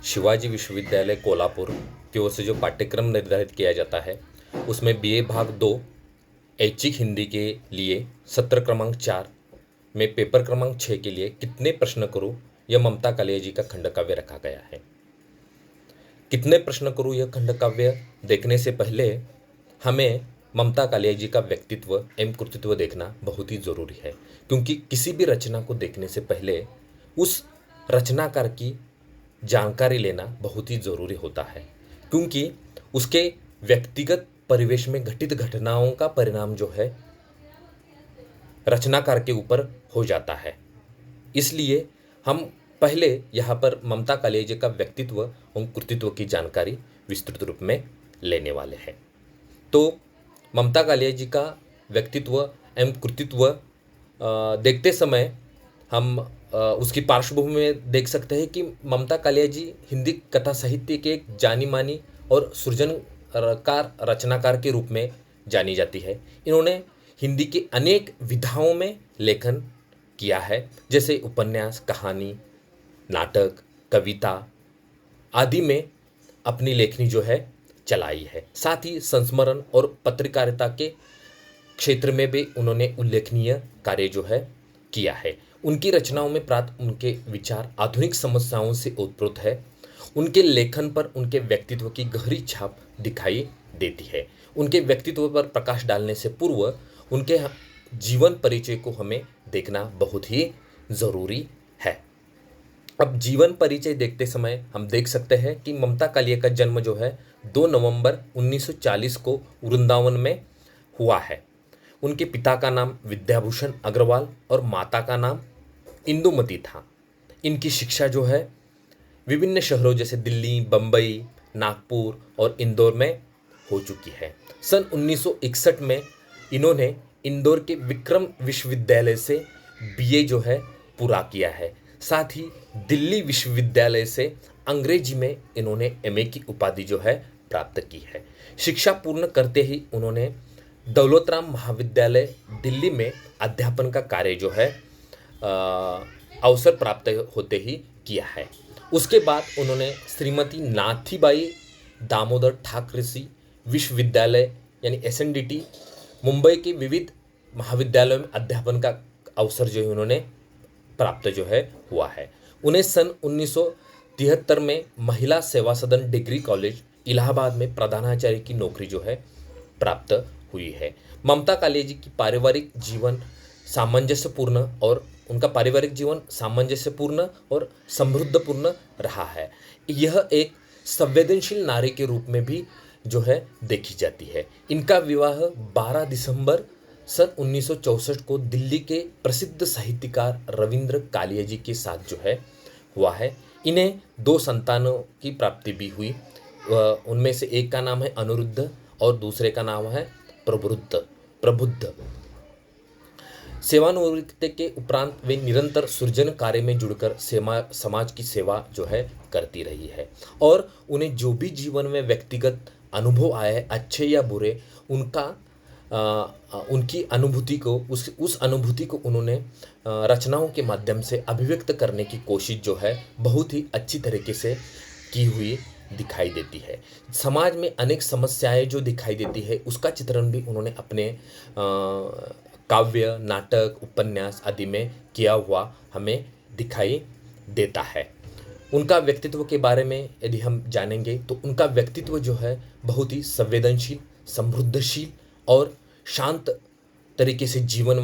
शिवाजी विश्वविद्यालय कोल्हापुर की ओर से जो पाठ्यक्रम निर्धारित किया जाता है उसमें बीए भाग 2 ऐच्छिक हिंदी के लिए सत्र क्रमांक 4 में पेपर क्रमांक 6 के लिए कितने प्रश्न करूं यह ममता कालिया जी का खंडकाव्य रखा गया है। कितने प्रश्न करूं यह खंडकाव्य देखने से पहले हमें ममता कालिया जी का व्यक्तित्व एवं कृतित्व देखना बहुत ही जरूरी है, क्योंकि किसी भी रचना को देखने से पहले उस रचनाकार की जानकारी लेना बहुत ही ज़रूरी होता है, क्योंकि उसके व्यक्तिगत परिवेश में घटित घटनाओं का परिणाम जो है रचनाकार के ऊपर हो जाता है। इसलिए हम पहले यहाँ पर ममता कालिया जी का व्यक्तित्व और कृतित्व की जानकारी विस्तृत रूप में लेने वाले हैं। तो ममता कालिया जी का व्यक्तित्व एवं कृतित्व देखते समय हम उसकी पृष्ठभूमि में देख सकते हैं कि ममता कालिया जी हिंदी कथा साहित्य के एक जानी मानी और सृजनकार रचनाकार के रूप में जानी जाती है। इन्होंने हिंदी के अनेक विधाओं में लेखन किया है, जैसे उपन्यास, कहानी, नाटक, कविता आदि में अपनी लेखनी जो है चलाई है। साथ ही संस्मरण और पत्रकारिता के क्षेत्र में भी उन्होंने उल्लेखनीय कार्य जो है किया है। उनकी रचनाओं में प्राप्त उनके विचार आधुनिक समस्याओं से ओतप्रोत है। उनके लेखन पर उनके व्यक्तित्व की गहरी छाप दिखाई देती है। उनके व्यक्तित्व पर प्रकाश डालने से पूर्व उनके जीवन परिचय को हमें देखना बहुत ही ज़रूरी है। अब जीवन परिचय देखते समय हम देख सकते हैं कि ममता कालिया का जन्म जो है 2 नवंबर 1940 को वृंदावन में हुआ है। उनके पिता का नाम विद्याभूषण अग्रवाल और माता का नाम इंदुमती था। इनकी शिक्षा जो है विभिन्न शहरों जैसे दिल्ली, बम्बई, नागपुर और इंदौर में हो चुकी है। सन 1961 में इन्होंने इंदौर के विक्रम विश्वविद्यालय से बीए जो है पूरा किया है। साथ ही दिल्ली विश्वविद्यालय से अंग्रेजी में इन्होंने एमए की उपाधि जो है प्राप्त की है। शिक्षा पूर्ण करते ही उन्होंने दौलत राम महाविद्यालय दिल्ली में अध्यापन का कार्य जो है अवसर प्राप्त होते ही किया है। उसके बाद उन्होंने श्रीमती नाथीबाई दामोदर ठाकरसी विश्वविद्यालय यानी एसएनडीटी मुंबई के विविध महाविद्यालयों में अध्यापन का अवसर जो है उन्होंने प्राप्त जो है हुआ है। उन्हें सन 1973 में महिला सेवा सदन डिग्री कॉलेज इलाहाबाद में प्रधानाचार्य की नौकरी जो है प्राप्त हुई है। ममता कालिया जी की पारिवारिक जीवन सामंजस्यपूर्ण और उनका पारिवारिक जीवन सामंजस्यपूर्ण और समृद्धपूर्ण रहा है। यह एक संवेदनशील नारी के रूप में भी जो है देखी जाती है। इनका विवाह 12 दिसंबर सन 1964 को दिल्ली के प्रसिद्ध साहित्यकार रविंद्र कालिया जी के साथ जो है हुआ है। इन्हें 2 संतानों की प्राप्ति भी हुई। उनमें से एक का नाम है अनिरुद्ध और दूसरे का नाम है प्रबुद्ध। सेवानिवृत्ति के उपरांत वे निरंतर सृजन कार्य में जुड़कर समाज की सेवा जो है करती रही है और उन्हें जो भी जीवन में व्यक्तिगत अनुभव आए हैं, अच्छे या बुरे, उनकी अनुभूति को उस अनुभूति को उन्होंने रचनाओं के माध्यम से अभिव्यक्त करने की कोशिश जो है बहुत ही अच्छी तरीके से की हुई दिखाई देती है। समाज में अनेक समस्याएं जो दिखाई देती है उसका चित्रण भी उन्होंने अपने काव्य, नाटक, उपन्यास आदि में किया हुआ हमें दिखाई देता है। उनका व्यक्तित्व के बारे में यदि हम जानेंगे तो उनका व्यक्तित्व जो है बहुत ही संवेदनशील, समृद्धशील और शांत तरीके से जीवन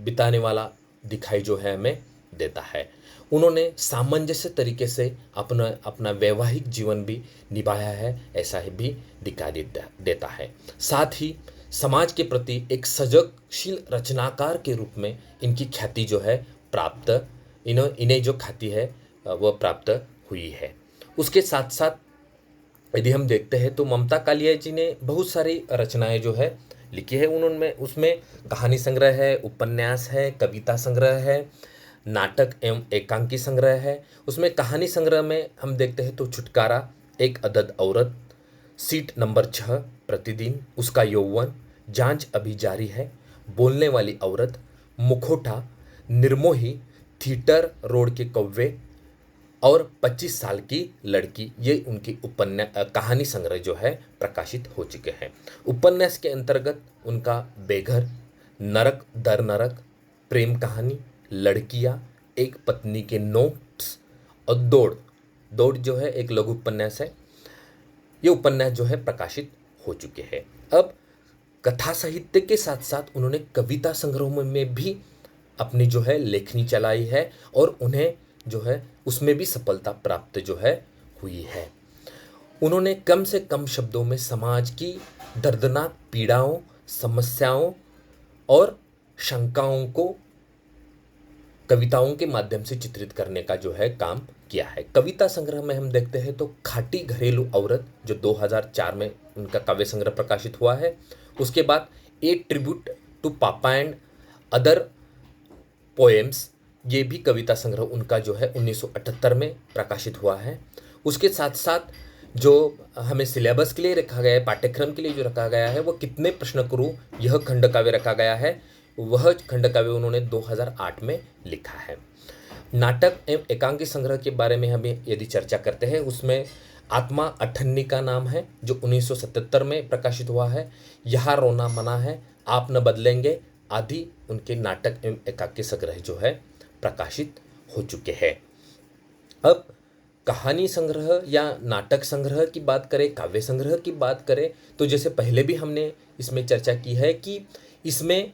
बिताने वाला दिखाई जो है हमें देता है। उन्होंने सामंजस्य तरीके से अपना वैवाहिक जीवन भी निभाया है, ऐसा ही भी दिखाई देता है। साथ ही समाज के प्रति एक सजगशील रचनाकार के रूप में इनकी ख्याति जो है इन्हें जो ख्याति है वह प्राप्त हुई है। उसके साथ साथ यदि हम देखते हैं तो ममता कालिया जी ने बहुत सारी रचनाएं जो है लिखी है। उन्होंने उसमें कहानी संग्रह है, उपन्यास है, कविता संग्रह है, नाटक एवं एकांकी संग्रह है। उसमें कहानी संग्रह में हम देखते हैं तो छुटकारा, एक अदद औरत, सीट नंबर 6, प्रतिदिन, उसका यौवन, जांच अभी जारी है, बोलने वाली औरत, मुखोटा, निर्मोही, थिएटर रोड के कौवे, और 25 साल की लड़की, ये उनकी उपन्यास कहानी संग्रह जो है प्रकाशित हो चुके हैं। उपन्यास के अंतर्गत उनका बेघर, नरक दर नरक, प्रेम कहानी, लड़कियां, एक पत्नी के नोट्स और दौड़, दौड़ जो है एक लघु उपन्यास है, ये उपन्यास जो है प्रकाशित हो चुके हैं। अब कथा साहित्य के साथ साथ उन्होंने कविता संग्रहों में भी अपनी जो है लेखनी चलाई है और उन्हें जो है उसमें भी सफलता प्राप्त जो है हुई है। उन्होंने कम से कम शब्दों में समाज की दर्दनाक पीड़ाओं, समस्याओं और शंकाओं को कविताओं के माध्यम से चित्रित करने का जो है काम किया है। कविता संग्रह में हम देखते हैं तो खाटी घरेलू औरत जो 2004 में उनका काव्य संग्रह प्रकाशित हुआ है। उसके बाद ए ट्रिब्यूट टू पापा एंड अदर पोएम्स, ये भी कविता संग्रह उनका जो है 1978 में प्रकाशित हुआ है। उसके साथ साथ जो हमें सिलेबस के लिए रखा गया है, पाठ्यक्रम के लिए जो रखा गया है, वो कितने प्रश्न करूं, यह खंड काव्य रखा गया है। वह खंड काव्य उन्होंने 2008 में लिखा है। नाटक एवं एकांकी संग्रह के बारे में हमें यदि चर्चा करते हैं, उसमें आत्मा अठन्नी का नाम है जो 1977 में प्रकाशित हुआ है। यहाँ रोना मना है, आप न बदलेंगे आदि उनके नाटक एवं एकांकी संग्रह जो है प्रकाशित हो चुके हैं। अब कहानी संग्रह या नाटक संग्रह की बात करें, काव्य संग्रह की बात करें, तो जैसे पहले भी हमने इसमें चर्चा की है कि इसमें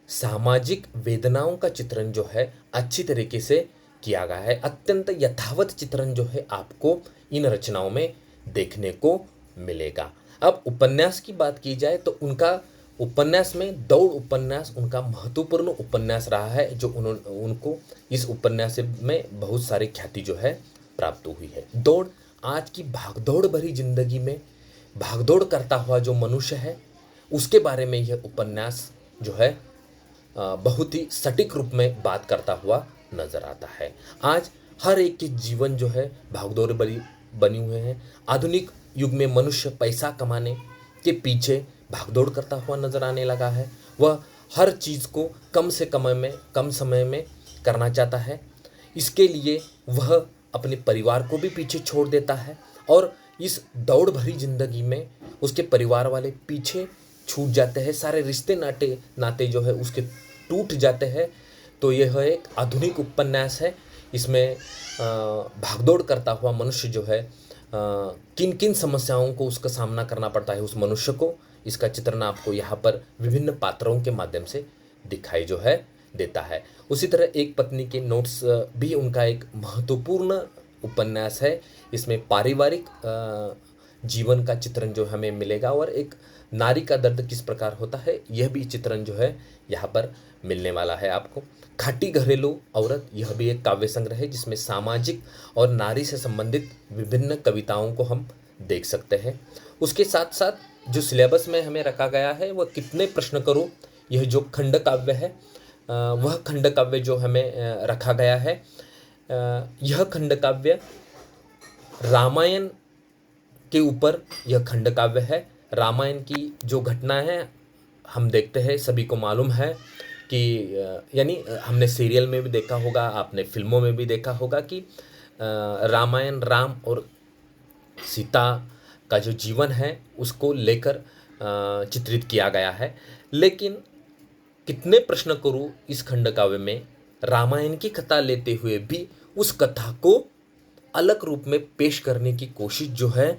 सामाजिक वेदनाओं का चित्रण जो है अच्छी तरीके से किया गया है। अत्यंत यथावत चित्रण जो है आपको इन रचनाओं में देखने को मिलेगा। अब उपन्यास की बात की जाए तो उनका उपन्यास में दौड़ उपन्यास उनका महत्वपूर्ण उपन्यास रहा है, जो उनको इस उपन्यास में बहुत सारी ख्याति जो है प्राप्त हुई है। दौड़, आज की भागदौड़ भरी जिंदगी में भागदौड़ करता हुआ जो मनुष्य है उसके बारे में यह उपन्यास जो है बहुत ही सटीक रूप में बात करता हुआ नजर आता है। आज हर एक के जीवन जो है भागदौड़ भरी बनी हुए हैं। आधुनिक युग में मनुष्य पैसा कमाने के पीछे भागदौड़ करता हुआ नजर आने लगा है। वह हर चीज़ को कम समय में करना चाहता है। इसके लिए वह अपने परिवार को भी पीछे छोड़ देता है और इस दौड़ भरी जिंदगी में उसके परिवार वाले पीछे छूट जाते हैं। सारे रिश्ते नाते जो है उसके टूट जाते हैं। तो यह एक आधुनिक उपन्यास है। इसमें भागदौड़ करता हुआ मनुष्य जो है किन किन समस्याओं को उसका सामना करना पड़ता है उस मनुष्य को, इसका चित्रण आपको यहाँ पर विभिन्न पात्रों के माध्यम से दिखाई जो है देता है। उसी तरह एक पत्नी के नोट्स भी उनका एक महत्वपूर्ण उपन्यास है। इसमें पारिवारिक जीवन का चित्रण जो हमें मिलेगा और एक नारी का दर्द किस प्रकार होता है यह भी चित्रण जो है यहाँ पर मिलने वाला है आपको। खाटी घरेलू औरत, यह भी एक काव्य संग्रह है जिसमें सामाजिक और नारी से संबंधित विभिन्न कविताओं को हम देख सकते हैं। उसके साथ साथ जो सिलेबस में हमें रखा गया है वह कितने प्रश्न करूं, यह जो खंड काव्य है वह खंड काव्य जो हमें रखा गया है। यह खंड काव्य रामायण के ऊपर यह खंड काव्य है। रामायण की जो घटना है हम देखते हैं, सभी को मालूम है कि यानी हमने सीरियल में भी देखा होगा, आपने फिल्मों में भी देखा होगा कि रामायण राम और सीता का जो जीवन है उसको लेकर चित्रित किया गया है। लेकिन कितने प्रश्न करूं, इस खंड काव्य में रामायण की कथा लेते हुए भी उस कथा को अलग रूप में पेश करने की कोशिश जो है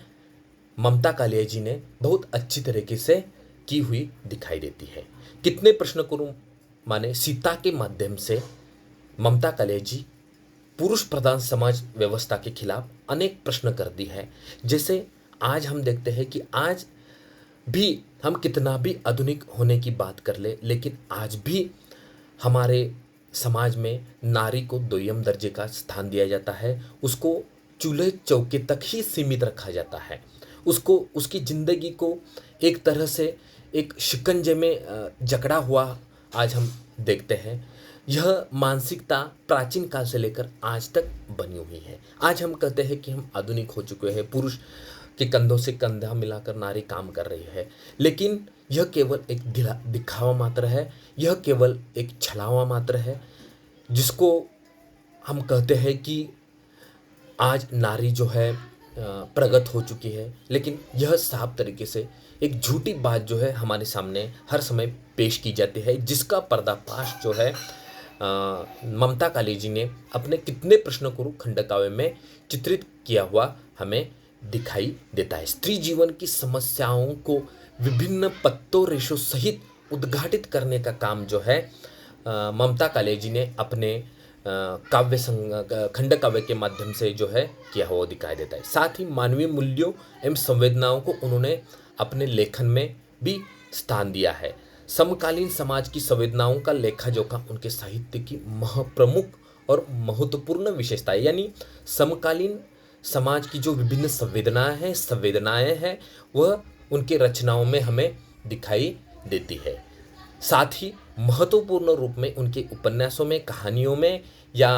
ममता कालिया जी ने बहुत अच्छी तरीके से की हुई दिखाई देती है। कितने प्रश्न करूं माने सीता के माध्यम से ममता कालिया जी पुरुष प्रधान समाज व्यवस्था के खिलाफ अनेक प्रश्न कर दी है। जैसे आज हम देखते हैं कि आज भी हम कितना भी आधुनिक होने की बात कर ले, लेकिन आज भी हमारे समाज में नारी को दोयम दर्जे का स्थान दिया जाता है। उसको चूल्हे चौके तक ही सीमित रखा जाता है। उसको उसकी ज़िंदगी को एक तरह से एक शिकंजे में जकड़ा हुआ आज हम देखते हैं। यह मानसिकता प्राचीन काल से लेकर आज तक बनी हुई है। आज हम कहते हैं कि हम आधुनिक हो चुके हैं, पुरुष के कंधों से कंधा मिलाकर नारी काम कर रही है, लेकिन यह केवल एक दिखावा मात्र है। यह केवल एक छलावा मात्र है जिसको हम कहते हैं कि आज नारी जो है प्रगत हो चुकी है, लेकिन यह साफ तरीके से एक झूठी बात जो है हमारे सामने हर समय पेश की जाती है, जिसका पर्दाफाश जो है ममता कालिया ने अपने कितने प्रश्न गुरु खंडकाव्य में चित्रित किया हुआ हमें दिखाई देता है। स्त्री जीवन की समस्याओं को विभिन्न पत्तों रेशों सहित उद्घाटित करने का काम जो है ममता कालिया ने अपने खंड काव्य के माध्यम से जो है किया हुआ दिखाई देता है। साथ ही मानवीय मूल्यों एवं संवेदनाओं को उन्होंने अपने लेखन में भी स्थान दिया है। समकालीन समाज की संवेदनाओं का लेखा जोखा उनके साहित्य की प्रमुख और महत्वपूर्ण विशेषता है। यानी समकालीन समाज की जो विभिन्न संवेदनाएं हैं वह उनके रचनाओं में हमें दिखाई देती है। साथ ही महत्वपूर्ण रूप में उनके उपन्यासों में, कहानियों में या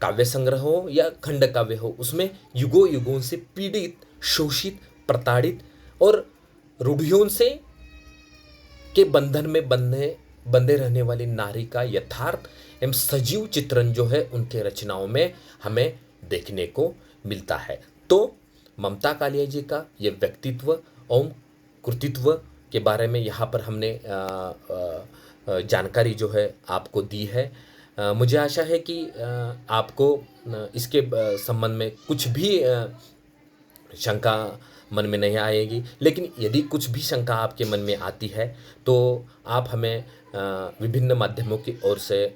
काव्य संग्रह हो या खंड काव्य हो, उसमें युगों युगों से पीड़ित, शोषित, प्रताड़ित और रूढ़ियों से के बंधन में बंधे रहने वाली नारी का यथार्थ एवं सजीव चित्रण जो है उनके रचनाओं में हमें देखने को मिलता है। तो ममता कालिया जी का ये व्यक्तित्व एवं कृतित्व के बारे में यहाँ पर हमने जानकारी जो है आपको दी है। मुझे आशा है कि आपको इसके संबंध में कुछ भी शंका मन में नहीं आएगी, लेकिन यदि कुछ भी शंका आपके मन में आती है तो आप हमें विभिन्न माध्यमों की ओर से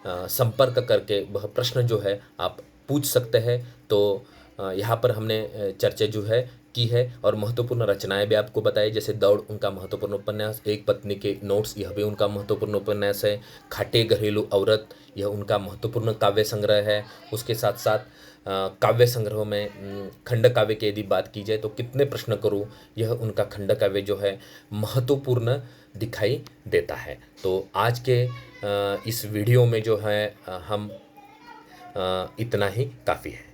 संपर्क करके वह प्रश्न जो है आप पूछ सकते हैं। तो यहाँ पर हमने चर्चा जो है की है और महत्वपूर्ण रचनाएं भी आपको बताई, जैसे दौड़ उनका महत्वपूर्ण उपन्यास, एक पत्नी के नोट्स यह भी उनका महत्वपूर्ण उपन्यास है, खाटे घरेलू औरत यह उनका महत्वपूर्ण काव्य संग्रह है। उसके साथ साथ काव्य संग्रह में खंड काव्य की यदि बात की जाए तो कितने प्रश्न करूं, यह उनका खंड काव्य जो है महत्वपूर्ण दिखाई देता है। तो आज के इस वीडियो में जो है हम इतना ही काफ़ी है।